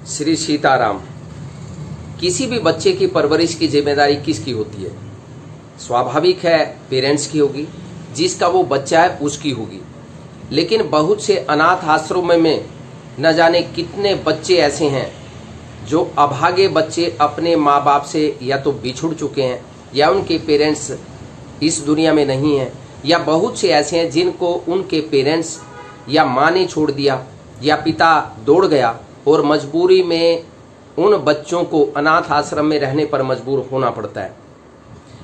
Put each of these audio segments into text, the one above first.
श्री सीताराम। किसी भी बच्चे की परवरिश की जिम्मेदारी किसकी होती है? स्वाभाविक है पेरेंट्स की होगी, जिसका वो बच्चा है उसकी होगी। लेकिन बहुत से अनाथ आश्रमों में न जाने कितने बच्चे ऐसे हैं जो अभागे बच्चे अपने माँ बाप से या तो बिछुड़ चुके हैं या उनके पेरेंट्स इस दुनिया में नहीं हैं, या बहुत से ऐसे हैं जिनको उनके पेरेंट्स या माँ ने छोड़ दिया या पिता दौड़ गया और मजबूरी में उन बच्चों को अनाथ आश्रम में रहने पर मजबूर होना पड़ता है।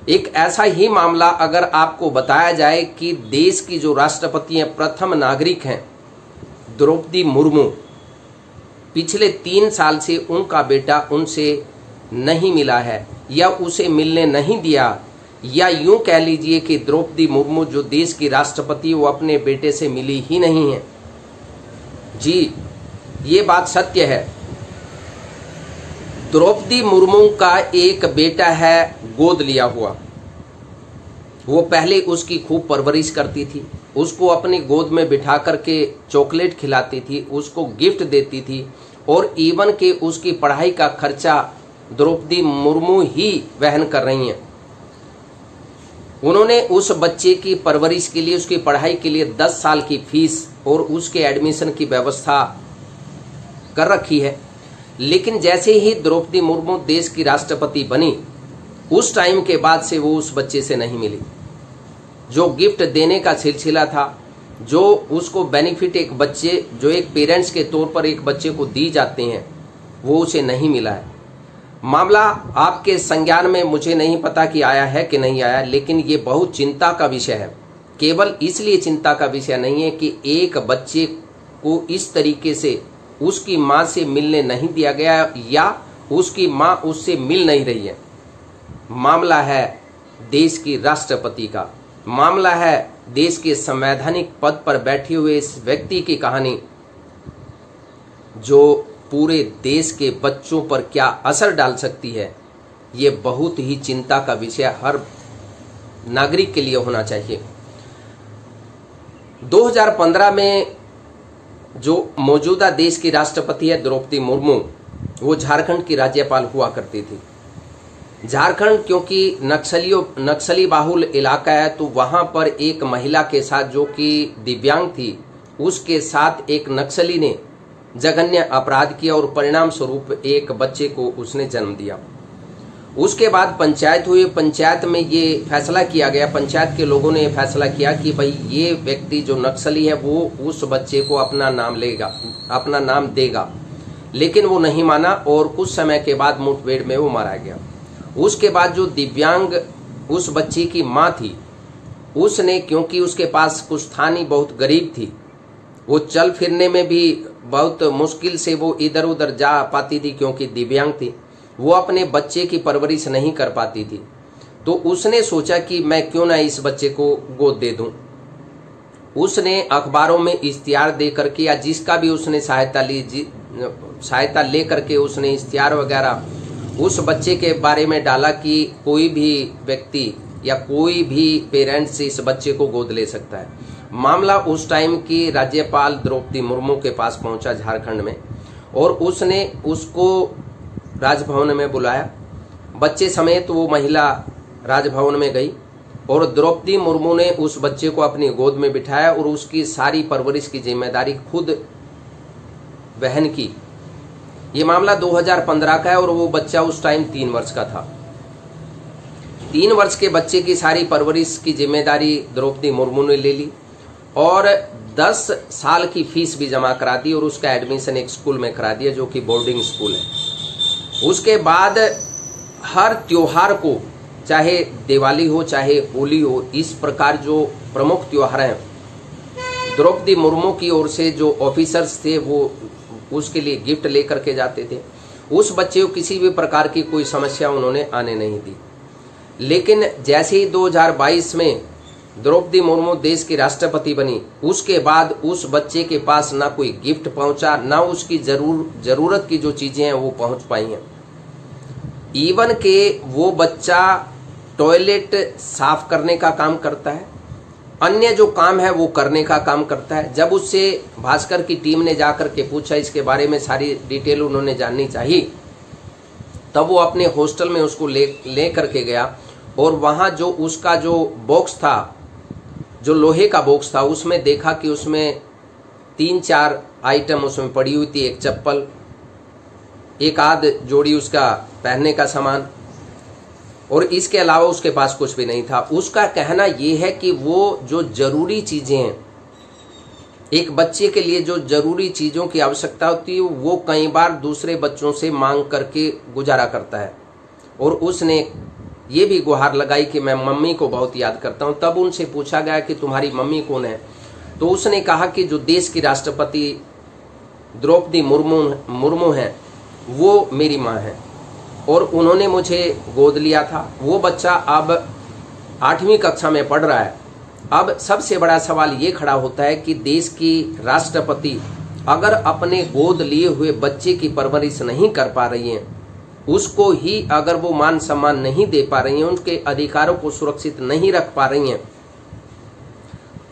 एक ऐसा ही मामला अगर आपको बताया जाए कि देश की जो राष्ट्रपति हैं, प्रथम नागरिक हैं द्रौपदी मुर्मू, पिछले 3 साल से उनका बेटा उनसे नहीं मिला है या उसे मिलने नहीं दिया, या यूं कह लीजिए कि द्रौपदी मुर्मू जो देश की राष्ट्रपति वो अपने बेटे से मिली ही नहीं है। जी, ये बात सत्य है। द्रौपदी मुर्मू का एक बेटा है गोद लिया हुआ। वो पहले उसकी खूब परवरिश करती थी, उसको अपनी गोद में बिठा करके चॉकलेट खिलाती थी, उसको गिफ्ट देती थी और इवन के उसकी पढ़ाई का खर्चा द्रौपदी मुर्मू ही वहन कर रही हैं। उन्होंने उस बच्चे की परवरिश के लिए, उसकी पढ़ाई के लिए 10 साल की फीस और उसके एडमिशन की व्यवस्था कर रखी है। लेकिन जैसे ही द्रौपदी मुर्मू देश की राष्ट्रपति बनी, उस टाइम के बाद से वो उस बच्चे से नहीं मिली। जो गिफ्ट देने का सिलसिला था, जो उसको बेनिफिट एक बच्चे जो एक पेरेंट्स के तौर पर एक बच्चे को दी जाते हैं, वो उसे नहीं मिला है। मामला आपके संज्ञान में मुझे नहीं पता कि आया है कि नहीं आया, लेकिन ये बहुत चिंता का विषय है। केवल इसलिए चिंता का विषय नहीं है कि एक बच्चे को इस तरीके से उसकी माँ से मिलने नहीं दिया गया या उसकी माँ उससे मिल नहीं रही है। मामला है देश की राष्ट्रपति का, मामला है देश के संवैधानिक पद पर बैठे हुए इस व्यक्ति की कहानी, जो पूरे देश के बच्चों पर क्या असर डाल सकती है। ये बहुत ही चिंता का विषय हर नागरिक के लिए होना चाहिए। 2015 में जो मौजूदा देश की राष्ट्रपति है द्रौपदी मुर्मू, वो झारखंड की राज्यपाल हुआ करती थी। झारखंड क्योंकि नक्सली बाहुल इलाका है, तो वहां पर एक महिला के साथ जो कि दिव्यांग थी, उसके साथ एक नक्सली ने जघन्य अपराध किया और परिणाम स्वरूप एक बच्चे को उसने जन्म दिया। उसके बाद पंचायत हुई, पंचायत में ये फैसला किया गया, पंचायत के लोगों ने फैसला किया कि भाई ये व्यक्ति जो नक्सली है वो उस बच्चे को अपना नाम देगा। लेकिन वो नहीं माना और कुछ समय के बाद मुठभेड़ में वो मारा गया। उसके बाद जो दिव्यांग उस बच्चे की माँ थी, उसने, क्योंकि उसके पास कुछ था नहीं, बहुत गरीब थी, वो चल फिरने में भी बहुत मुश्किल से वो इधर उधर जा पाती थी क्योंकि दिव्यांग थी, वो अपने बच्चे की परवरिश नहीं कर पाती थी। तो उसने सोचा कि मैं क्यों ना इस बच्चे को गोद दे दूं। उसने अखबारों में इश्तिहार दे करके या जिसका भी उसने सहायता ले करके उसने इश्तिहार वगैरह उस बच्चे के बारे में डाला कि कोई भी व्यक्ति या कोई भी पेरेंट्स इस बच्चे को गोद ले सकता है। मामला उस टाइम की राज्यपाल द्रौपदी मुर्मू के पास पहुंचा झारखंड में, और उसने उसको राजभवन में बुलाया। बच्चे समेत वो महिला राजभवन में गई और द्रौपदी मुर्मू ने उस बच्चे को अपनी गोद में बिठाया और उसकी सारी परवरिश की जिम्मेदारी खुद वहन की। ये मामला 2015 का है और वो बच्चा उस टाइम 3 वर्ष का था। 3 वर्ष के बच्चे की सारी परवरिश की जिम्मेदारी द्रौपदी मुर्मू ने ले ली और 10 साल की फीस भी जमा करा दी और उसका एडमिशन एक स्कूल में करा दिया जो कि बोर्डिंग स्कूल है। उसके बाद हर त्योहार को, चाहे दिवाली हो चाहे होली हो, इस प्रकार जो प्रमुख त्योहार हैं, द्रौपदी मुर्मू की ओर से जो ऑफिसर्स थे वो उसके लिए गिफ्ट लेकर के जाते थे। उस बच्चे को किसी भी प्रकार की कोई समस्या उन्होंने आने नहीं दी। लेकिन जैसे ही 2022 में द्रौपदी मुर्मू देश की राष्ट्रपति बनी, उसके बाद उस बच्चे के पास ना कोई गिफ्ट पहुंचा, ना उसकी जरूरत की जो चीजें हैं वो पहुंच पाई हैं। इवन के वो बच्चा टॉयलेट साफ करने का काम करता है, अन्य जो काम है वो करने का काम करता है। जब उससे भास्कर की टीम ने जाकर के पूछा, इसके बारे में सारी डिटेल उन्होंने जाननी चाहिए, तब वो अपने हॉस्टल में उसको ले करके गया और वहां जो उसका जो बॉक्स था, जो लोहे का बॉक्स था, उसमें देखा कि उसमें 3-4 आइटम उसमें पड़ी हुई थी। एक चप्पल, एक आध जोड़ी उसका पहनने का सामान, और इसके अलावा उसके पास कुछ भी नहीं था। उसका कहना यह है कि वो जो जरूरी चीजें हैं, एक बच्चे के लिए जो जरूरी चीजों की आवश्यकता होती है, वो कई बार दूसरे बच्चों से मांग करके गुजारा करता है। और उसने ये भी गुहार लगाई कि मैं मम्मी को बहुत याद करता हूं। तब उनसे पूछा गया कि तुम्हारी मम्मी कौन है, तो उसने कहा कि जो देश की राष्ट्रपति द्रौपदी मुर्मू हैं, वो मेरी माँ है और उन्होंने मुझे गोद लिया था। वो बच्चा अब 8वीं कक्षा में पढ़ रहा है। अब सबसे बड़ा सवाल ये खड़ा होता है कि देश की राष्ट्रपति अगर अपने गोद लिए हुए बच्चे की परवरिश नहीं कर पा रही हैं, उसको ही अगर वो मान सम्मान नहीं दे पा रही हैं, उनके अधिकारों को सुरक्षित नहीं रख पा रही हैं,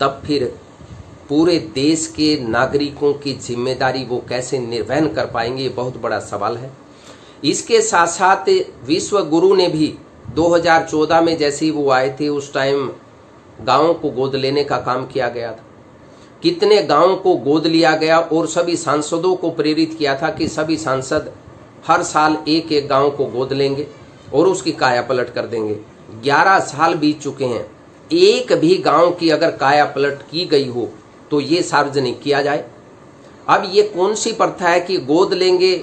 तब फिर पूरे देश के नागरिकों की जिम्मेदारी वो कैसे निर्वहन कर पाएंगे, ये बहुत बड़ा सवाल है। इसके साथ साथ विश्व गुरु ने भी 2014 में जैसे ही वो आए थे, उस टाइम गांवों को गोद लेने का काम किया गया था। कितने गांवों को गोद लिया गया और सभी सांसदों को प्रेरित किया था कि सभी सांसद हर साल एक एक गांव को गोद लेंगे और उसकी काया पलट कर देंगे। 11 साल बीत चुके हैं, एक भी गांव की अगर काया पलट की गई हो तो ये सार्वजनिक किया जाए। अब ये कौन सी प्रथा है कि गोद लेंगे,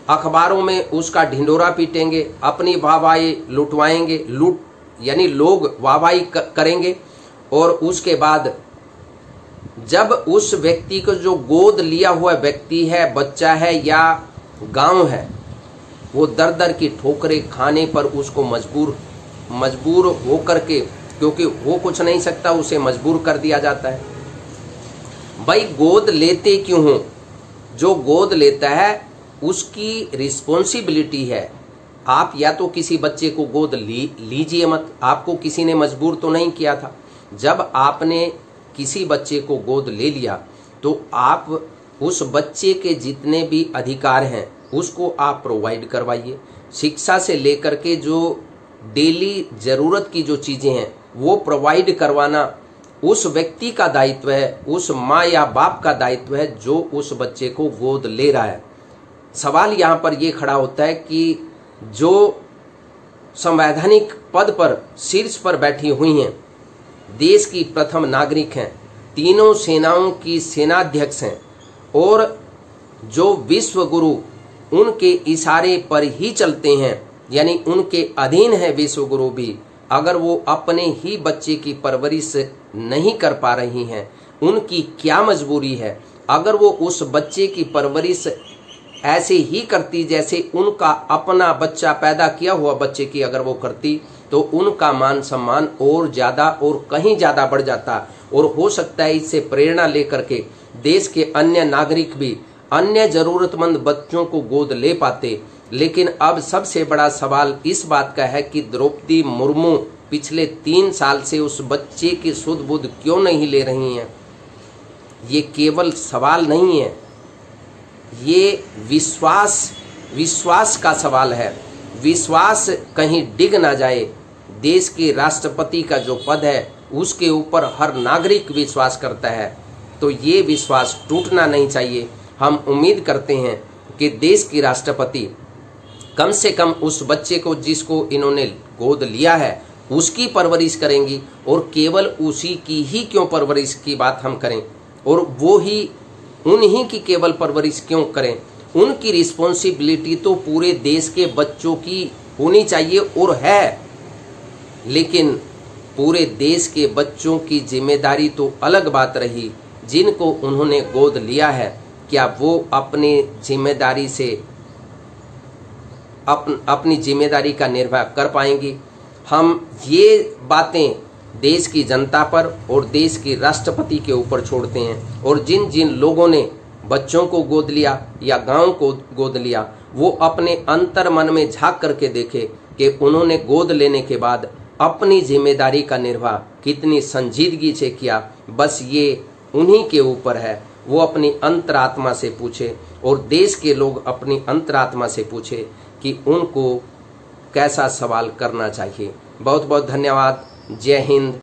अखबारों में उसका ढिंडोरा पीटेंगे, अपनी वाहवाही लुटवाएंगे, यानी लोग वाहवाही करेंगे, और उसके बाद जब उस व्यक्ति को जो गोद लिया हुआ व्यक्ति है, बच्चा है या गांव है, वो दर दर की ठोकरें खाने पर उसको मजबूर होकर के, क्योंकि वो कुछ नहीं सकता, उसे मजबूर कर दिया जाता है। भाई गोद लेते क्यों हो? जो गोद लेता है उसकी रिस्पॉन्सिबिलिटी है। आप या तो किसी बच्चे को गोद लीजिए मत, आपको किसी ने मजबूर तो नहीं किया था। जब आपने किसी बच्चे को गोद ले लिया तो आप उस बच्चे के जितने भी अधिकार हैं उसको आप प्रोवाइड करवाइए। शिक्षा से लेकर के जो डेली जरूरत की जो चीजें हैं वो प्रोवाइड करवाना उस व्यक्ति का दायित्व है, उस माँ या बाप का दायित्व है जो उस बच्चे को गोद ले रहा है। सवाल यहाँ पर यह खड़ा होता है कि जो संवैधानिक पद पर शीर्ष पर बैठी हुई हैं, देश की प्रथम नागरिक हैं, तीनों सेनाओं की सेनाध्यक्ष हैं और जो विश्व गुरु उनके इशारे पर ही चलते हैं, यानी उनके अधीन है विश्व गुरु भी, अगर वो अपने ही बच्चे की परवरिश नहीं कर पा रही हैं, उनकी क्या मजबूरी है? अगर वो उस बच्चे की परवरिश ऐसे ही करती जैसे उनका अपना बच्चा, पैदा किया हुआ बच्चे की अगर वो करती, तो उनका मान सम्मान और ज्यादा और कहीं ज्यादा बढ़ जाता। और हो सकता है इससे प्रेरणा लेकर के देश के अन्य नागरिक भी अन्य जरूरतमंद बच्चों को गोद ले पाते। लेकिन अब सबसे बड़ा सवाल इस बात का है कि द्रौपदी मुर्मू पिछले 3 साल से उस बच्चे की सुध बुध क्यों नहीं ले रही हैं? ये केवल सवाल नहीं है, ये विश्वास का सवाल है। विश्वास कहीं डिग ना जाए। देश के राष्ट्रपति का जो पद है उसके ऊपर हर नागरिक विश्वास करता है, तो ये विश्वास टूटना नहीं चाहिए। हम उम्मीद करते हैं कि देश की राष्ट्रपति कम से कम उस बच्चे को जिसको इन्होंने गोद लिया है उसकी परवरिश करेंगी, और केवल उसी की ही क्यों परवरिश की बात हम करें, और वो ही उन्हीं की केवल परवरिश क्यों करें? उनकी रिस्पॉन्सिबिलिटी तो पूरे देश के बच्चों की होनी चाहिए और है, लेकिन पूरे देश के बच्चों की जिम्मेदारी तो अलग बात रही। जिनको उन्होंने गोद लिया है, क्या वो अपनी जिम्मेदारी से अपनी जिम्मेदारी का निर्वाह कर पाएंगी? हम ये बातें देश की जनता पर और देश की राष्ट्रपति के ऊपर छोड़ते हैं। और जिन जिन लोगों ने बच्चों को गोद लिया या गांव को गोद लिया, वो अपने अंतर मन में झांक करके देखे कि उन्होंने गोद लेने के बाद अपनी जिम्मेदारी का निर्वाह कितनी संजीदगी से किया, बस ये उन्हीं के ऊपर है। वो अपनी अंतरात्मा से पूछे और देश के लोग अपनी अंतरात्मा से पूछे कि उनको कैसा सवाल करना चाहिए। बहुत बहुत धन्यवाद। जय हिंद।